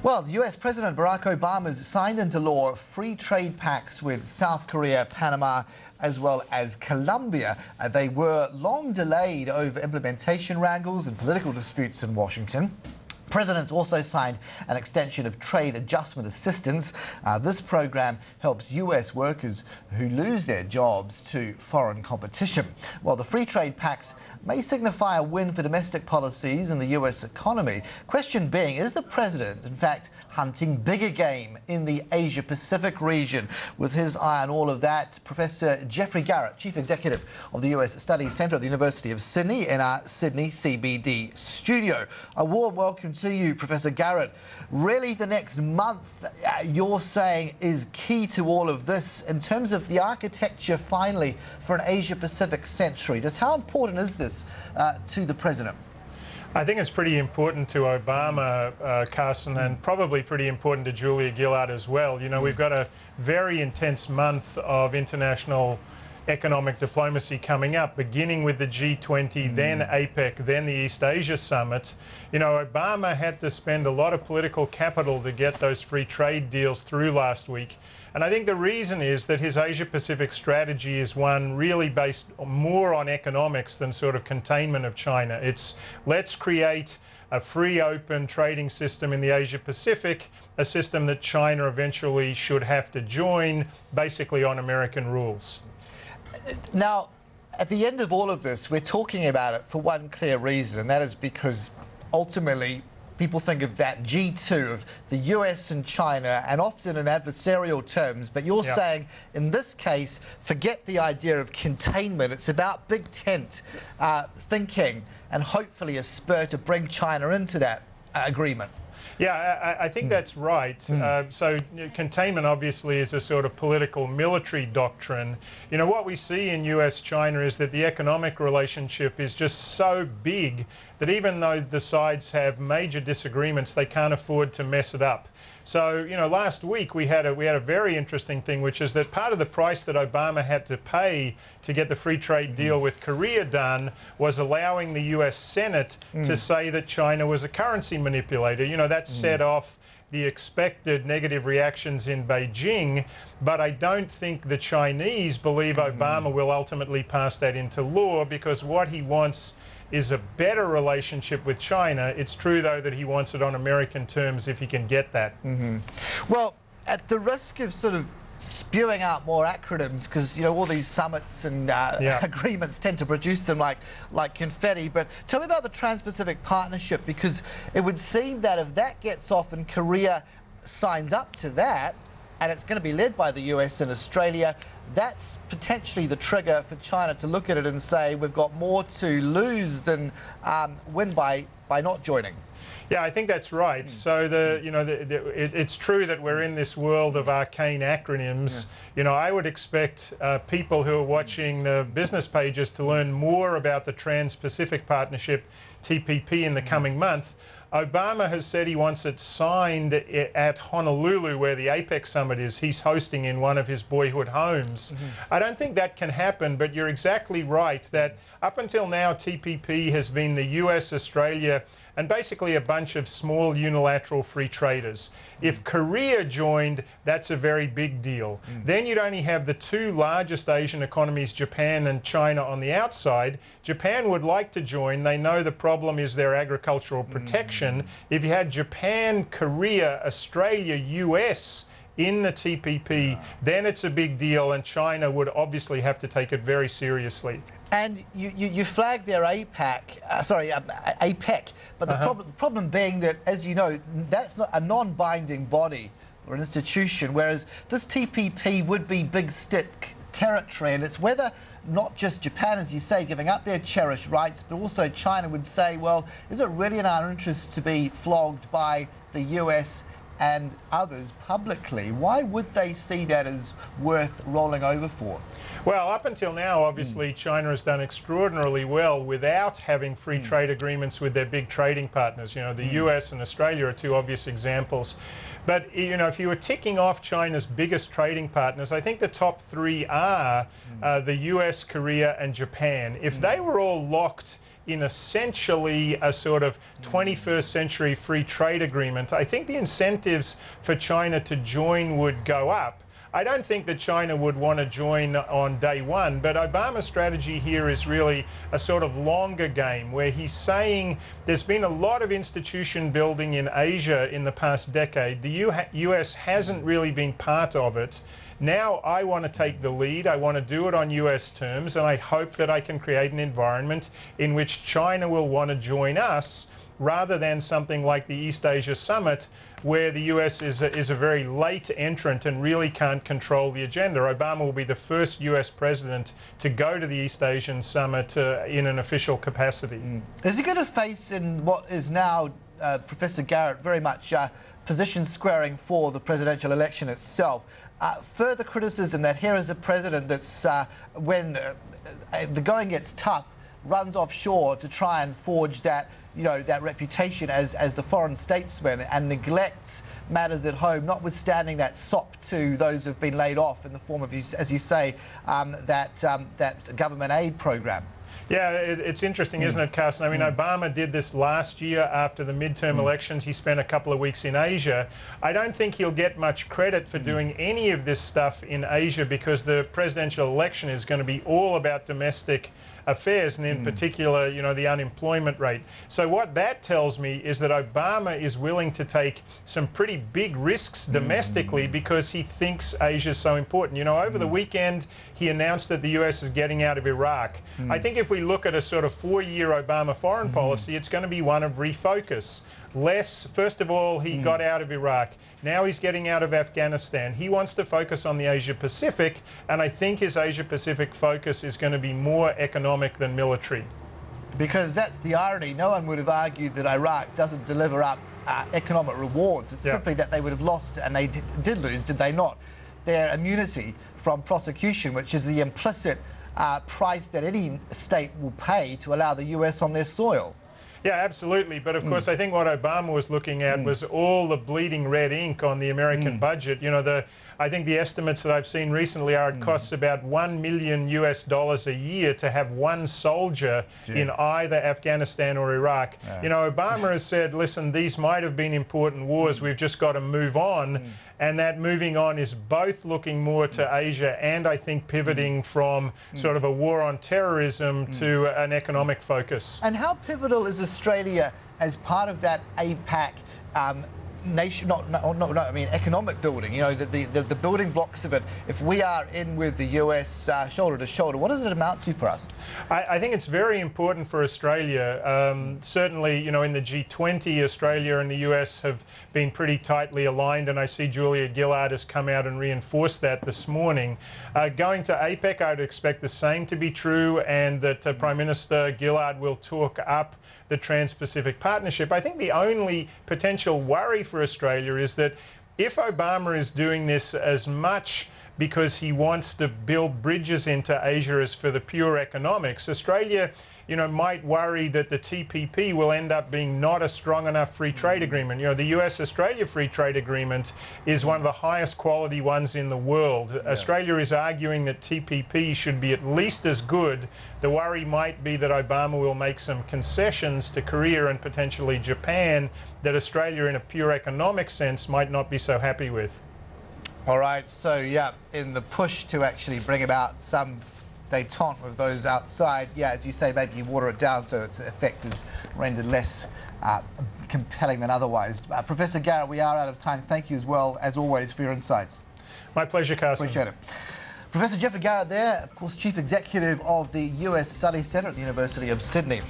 Well, the US President Barack Obama has signed into law free trade pacts with South Korea, Panama, as well as Colombia. They were long delayed over implementation wrangles and political disputes in Washington. President's also signed an extension of trade adjustment assistance. This program helps US workers who lose their jobs to foreign competition. Well, the free trade pacts may signify a win for domestic policies and the US economy. Question being, is the president, in fact, hunting bigger game in the Asia-Pacific region? With his eye on all of that, Professor Geoffrey Garrett, Chief Executive of the US Studies Centre at the University of Sydney, in our Sydney CBD studio. A warm welcome to you, Professor Garrett. Really, the next month, you're saying, is key to all of this in terms of the architecture, finally, for an Asia-Pacific century. Just how important is this to the president? I think it's pretty important to Obama, Carson, and probably pretty important to Julia Gillard as well. You know, we've got a very intense month of international economic diplomacy coming up, beginning with the G20, then APEC, then the East Asia Summit. You know, Obama had to spend a lot of political capital to get those free trade deals through last week. And I think the reason is that his Asia-Pacific strategy is one really based more on economics than sort of containment of China. It's let's create a free, open trading system in the Asia-Pacific, a system that China eventually should have to join, basically on American rules. Now, at the end of all of this, we're talking about it for one clear reason, and that is because ultimately people think of that G2 of the US and China, and often in adversarial terms, but you're saying in this case, forget the idea of containment. It's about big tent thinking and hopefully a spur to bring China into that agreement. Yeah, I think that's right. So containment obviously is a sort of political military doctrine. You know, what we see in US-China is that the economic relationship is just so big that even though the sides have major disagreements, they can't afford to mess it up. So, you know, last week we had a very interesting thing, which is that part of the price that Obama had to pay to get the free trade deal with Korea done was allowing the US Senate to say that China was a currency manipulator. You know, that set off the expected negative reactions in Beijing, but I don't think the Chinese believe Obama will ultimately pass that into law, because what he wants is a better relationship with China. It's true, though, that he wants it on American terms if he can get that. Well, at the risk of sort of spewing out more acronyms, because, you know, all these summits and agreements tend to produce them like confetti, but tell me about the Trans-Pacific Partnership, because it would seem that if that gets off and Korea signs up to that, and it's going to be led by the US and Australia, that's potentially the trigger for China to look at it and say, we've got more to lose than win by not joining. Yeah, I think that's right. So it's true that we're in this world of arcane acronyms. You know, I would expect people who are watching the business pages to learn more about the Trans-Pacific Partnership, TPP, in the coming month. Obama has said he wants it signed at Honolulu, where the APEC summit is. He's hosting in one of his boyhood homes. I don't think that can happen, but you're exactly right that up until now, TPP has been the US, Australia, and basically a bunch of small unilateral free traders. If Korea joined, that's a very big deal. Then you'd only have the two largest Asian economies, Japan and China, on the outside. Japan would like to join. They know the problem is their agricultural protection. If you had Japan, Korea, Australia, US in the TPP, then it's a big deal, and China would obviously have to take it very seriously. And you flagged their APEC, but the problem being that, as you know, that's not a non-binding body or an institution, whereas this TPP would be big stick territory, and it's whether not just Japan, as you say, giving up their cherished rights, but also China would say, well, is it really in our interest to be flogged by the US and others publicly? Why would they see that as worth rolling over for? Well, up until now, obviously, China has done extraordinarily well without having free trade agreements with their big trading partners. You know, the US and Australia are two obvious examples. But, you know, if you were ticking off China's biggest trading partners, I think the top three are the US, Korea, and Japan. If they were all locked in essentially a sort of 21st century free trade agreement, I think the incentives for China to join would go up. I don't think that China would want to join on day one, but Obama's strategy here is really a sort of longer game where he's saying there's been a lot of institution building in Asia in the past decade. The US hasn't really been part of it. Now I want to take the lead. I want to do it on US terms, and I hope that I can create an environment in which China will want to join us, rather than something like the East Asia Summit, where the US is a very late entrant and really can't control the agenda. Obama will be the first US president to go to the East Asian Summit in an official capacity. Is he going to face, in what is now, Professor Garrett, very much position squaring for the presidential election itself, further criticism that here is a president that's, when the going gets tough, runs offshore to try and forge that, that reputation as the foreign statesman, and neglects matters at home, notwithstanding that sop to those who've been laid off in the form of, as you say, that government aid program? Yeah, it's interesting, isn't it, Carson? I mean, Obama did this last year after the midterm elections. He spent a couple of weeks in Asia. I don't think he'll get much credit for doing any of this stuff in Asia, because the presidential election is going to be all about domestic affairs, and in particular, the unemployment rate. So what that tells me is that Obama is willing to take some pretty big risks domestically because he thinks Asia is so important. Over the weekend, he announced that the US is getting out of Iraq. I think if we look at a sort of 4-year Obama foreign policy, it's going to be one of refocus. First of all, he got out of Iraq. Now he's getting out of Afghanistan. He wants to focus on the Asia Pacific, and I think his Asia Pacific focus is going to be more economic than military. Because that's the irony. No one would have argued that Iraq doesn't deliver up economic rewards. It's simply that they would have lost, and they did lose, did they not, their immunity from prosecution, which is the implicit price that any state will pay to allow the US on their soil. Yeah, absolutely. But of course, I think what Obama was looking at was all the bleeding red ink on the American budget. I think the estimates that I've seen recently are it costs about $1 million a year to have one soldier in either Afghanistan or Iraq. Obama has said, listen, these might have been important wars. We've just got to move on. And that moving on is both looking more to Asia and, I think, pivoting from sort of a war on terrorism to an economic focus. And how pivotal is Australia as part of that APAC economic building, the building blocks of it? If we are in with the US shoulder to shoulder, what does it amount to for us? I think it's very important for Australia. Certainly, in the G20, Australia and the US have been pretty tightly aligned, and I see Julia Gillard has come out and reinforced that this morning. Going to APEC, I'd expect the same to be true, and that Prime Minister Gillard will talk up the Trans-Pacific Partnership. I think the only potential worry for Australia is that if Obama is doing this as much because he wants to build bridges into Asia as for the pure economics, Australia, might worry that the TPP will end up being not a strong enough free trade agreement. The US-Australia free trade agreement is one of the highest quality ones in the world. Australia is arguing that TPP should be at least as good. The worry might be that Obama will make some concessions to Korea and potentially Japan that Australia, in a pure economic sense, might not be so happy with. All right, so yeah, in the push to actually bring about some détente with those outside, as you say, maybe you water it down so its effect is rendered less compelling than otherwise. Professor Garrett, we are out of time. Thank you as well, as always, for your insights. My pleasure, Carson. Appreciate it. Professor Geoffrey Garrett there, of course, Chief Executive of the US Studies Centre at the University of Sydney.